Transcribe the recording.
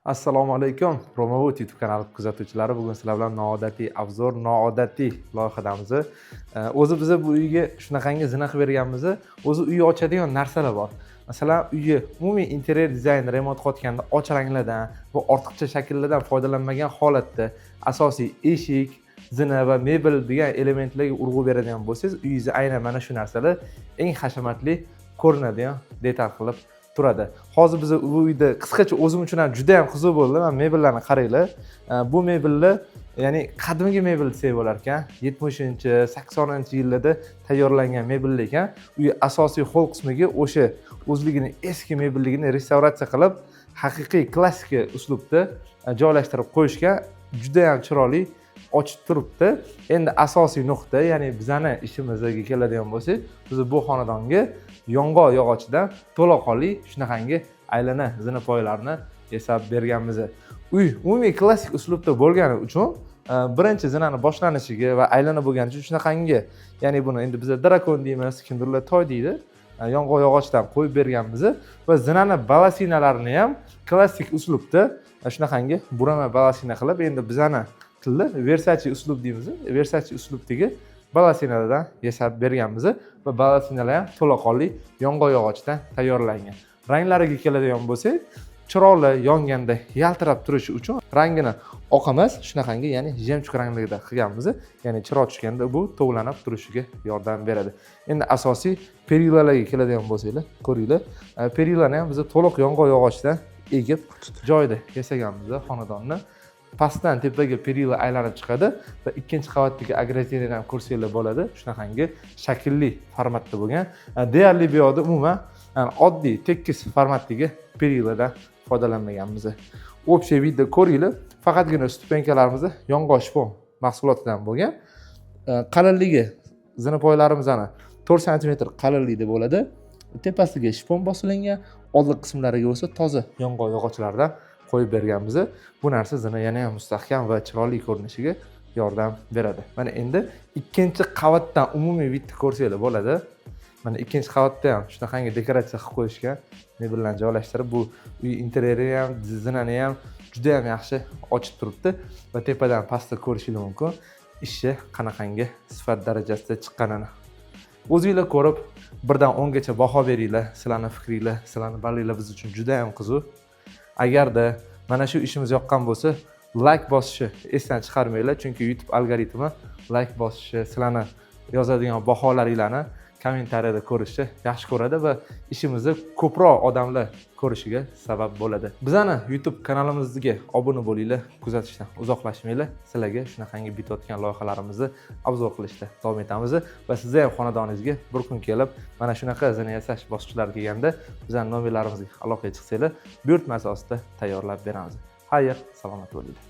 Assalomu alaykum. Promovod YouTube kanali kuzatuvchilari, bugun sizlar bilan noodatiy obzor, noodatiy loyihadamiz. O'zi biz bu uyga shunaqangi zina qilib berganmiz. O'zi uy ochadigan narsalar bor. Masalan, uyga umumiy interyer dizayn remont qilayotganda och ranglardan va ortiqcha shakllardan foydalanmagan holatda asosiy eshik, zina va mebel degan elementlarga urg'u beradigan bo'lsangiz, uyingizni aynan mana shu narsalar eng hashamatli ko'rinadigan detal qilib turadi. Hozir biz bu uyda qisqacha o'zim uchun ham juda ham qiziq bo'ldi. Mana mebellarni qaranglar. Bu mebellar, ya'ni qadimgi mebel desak bo'lar ekan. 70-80-yillarda tayyorlangan mebellar ekan. Uy asosiy hol qismiga o'sha o'zligini eski mebelligini restavratsiya qilib, haqiqiy klassika uslubda joylashtirib qo'yishgan. Juda ham chiroyli ochib turibdi. Endi asosiy nuqta, ya'ni bizani ishimizga keladigan bo'lsak, biz bu xonadonga yong'oq yog'ochidan to'laqonli shunaqangi aylana zinapoyalarni yasab berganmiz. Uy umumiy klassik uslubda bo'lgani uchun birinchi zinani boshlanishiga va aylana bo'lgani uchun shunaqangi, ya'ni buni endi biz drakon deymiz, kimdirlar toy deydi, yong'oq yog'ochdan qo'yib berganmiz va zinani balasinalarini ham klassik uslubda shunaqangi burama balasina qilib, endi bizani tilda Versace uslub deymiz. Versace uslubdagi balasinalardan yasab berganmiz va balasinalar ham to'laqonli yong'oq yog'ochdan tayyorlangan. Ranglariga keladigan bo'lsak, chiroyli yonganda yaltirab turishi uchun rangini oq emas, shunaqangi, ya'ni jemchug ranglarda qilganmiz. Ya'ni chiroq tushganda bu tovlanib turishiga yordam beradi. Endi asosiy perilalarga keladigan bo'lsanglar, ko'ringlar. Perilarni ham biz to'liq yong'oq yog'ochdan egib joyida yasaganmiz xonadonni. Pastdan tepaga perila aylanib chiqadi va ikkinchi qavatdagi ogrodeniyadan ham ko'rsanglar bo'ladi. Shunaqangi shaklli formatda bo'lgan. Deyarli bu yoqda umuman oddiy tekis formatdagi periladan foydalanmaganmiz. Общий vidda ko'ringlar, faqatgina stupenkalarimiz yong'oq shpon mahsulotidan bo'lgan. Qalinligi zinapoyalarimizning 4 sm qalinlikda bo'ladi. Tepasiga shpon bosilingan, oldin qismlariga bo'lsa toza yong'oq yog'ochlardan qo'yib berganmiz. Bu narsa zina yana ham mustahkam va chiroyli ko'rinishiga yordam beradi. Mana endi ikkinchi qavatdan umumiy vidni ko'rsanglar bo'ladi. Mana ikkinchi qavatda ham shunaqangi dekoratsiya qilib qo'yishgan, mebellarni joylashtirib, bu uy interyeri ham, zinani ham juda ham yaxshi ochib turibdi va tepadan pastda ko'rishingiz mumkin. Ishi qanaqangi sifat darajasida chiqqanini. O'zingizlar ko'rib, 1 dan 10 gacha baho beringlar. Sizlarning fikringlar, sizlarning ballinglar biz uchun juda ham qiziq. Agarda mana shu ishimiz yoqqan bo'lsa, like bosishni esdan chiqarmanglar, chunki YouTube algoritmi like bosishni, sizlarning yozadigan baholaringlarni kommentariyada ko'rishni yaxshi ko'radi va ishimizni ko'proq odamlar ko'rishiga sabab bo'ladi. Bizani YouTube kanalimizga obuna bo'linglar, kuzatishdan uzoqlashmanglar. Sizlarga shunaqangi bitayotgan loyihalarimizni obzor qilishda davom etamiz va sizlar ham xonadoningizga bir kun kelib, mana shunaqa zina yasash bosqichlari kelganda bizning nomerlarimizga aloqaga chiqsanglar, buyurtma asosida tayyorlab beramiz. Xayr, salomat bo'linglar.